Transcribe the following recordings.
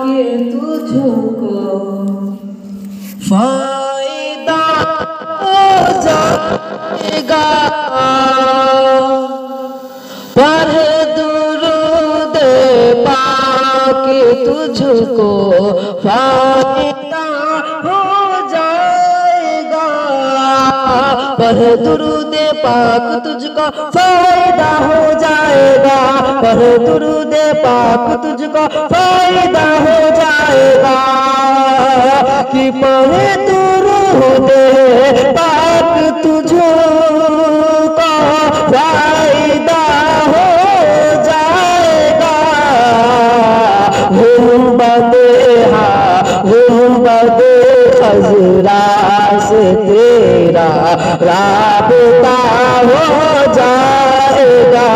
یہ تجھ کو فائدہ ہو جائے گا، پڑھ درود پاک تجھ کو فائدہ ہو جائے گا، پڑھ درود پاک تجھ کو فائدہ ہو جائے گا، پڑھ درود پاک تجھ کو فائدہ ہو جائے گا، کہ پڑھے درود پاک تجھ کو فائدہ ہو جائے گا، گنبد خضرا سے تیرا رابطہ ہو جائے گا،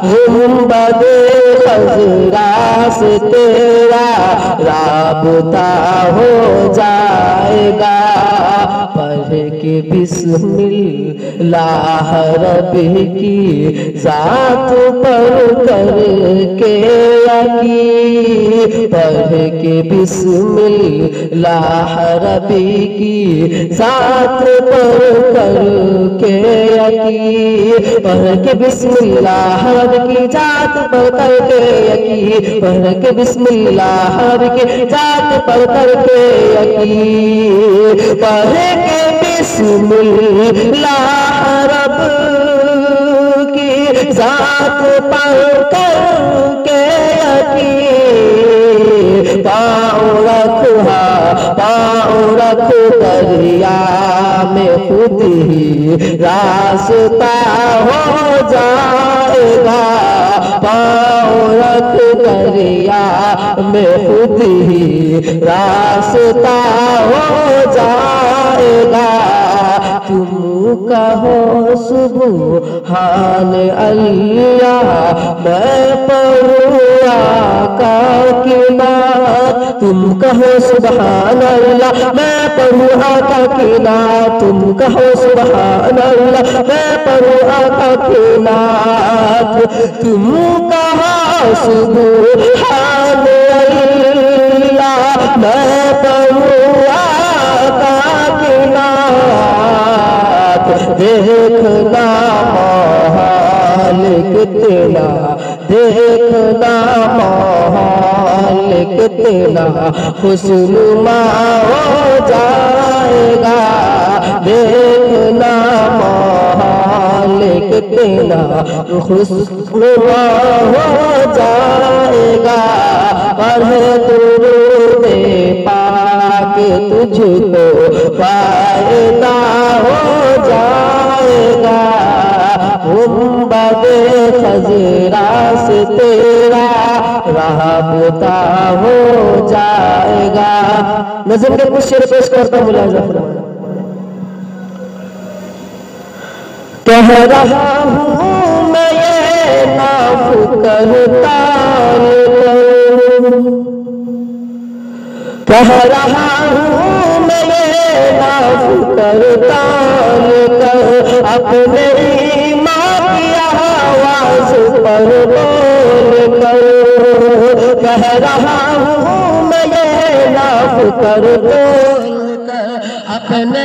گنبد خضرا سے تیرا رابطہ ہو جائے گا، پڑھ کے بسم اللہ رب کی ذات پر کر کے یقین، پڑھ کے بسم اللہ رب کی ذات پر کر کے یقین، پڑھ کے بسم اللہ رب کی ذات پر کر کے یقین، پڑھ کے بسم اللہ رب کی ذات پر کر کے یقین، پڑھ کے بسم اللہ رب کی ذات پر کر کے یقین، پاؤں رکھ دریا میں خود ہی راستہ ہو جائے گا، پاؤں رکھ دریا میں خود ہی راستہ ہو جائے گا، تم کہو سبحان اللہ میں پڑھوں آقا کی نعت، تم کہو سبحان اللہ میں پڑھوں آقا کی نعت، تم کہو سبحان اللہ میں پڑھوں آقا کی نعت، تم کہو سبحان اللہ میں پڑھوں آقا کی نعت، دیکھنا مالک تیرا، دیکھنا مالک تیرا خوشنما ہو جائے گا، دیکھنا مالک تیرا خوشنما ہو جائے گا، پڑھ درود پاک تجھ کو فائدہ ہو جائے گا، گنبد خضرا سے تیرا رابطہ ہو جائے گا۔ نظم کے کچھ شعر پیش کرتا ہوں، ملاحظہ فرمائیں۔ کہہ رہا ہوں میں یہ ناف کرتا کہہ رہا ہوں میں یہ ناف کرتا اپنے ایمان کی آواز پر بول کر، کہہ رہا ہوں میں یہ ناف کر بول کر اپنے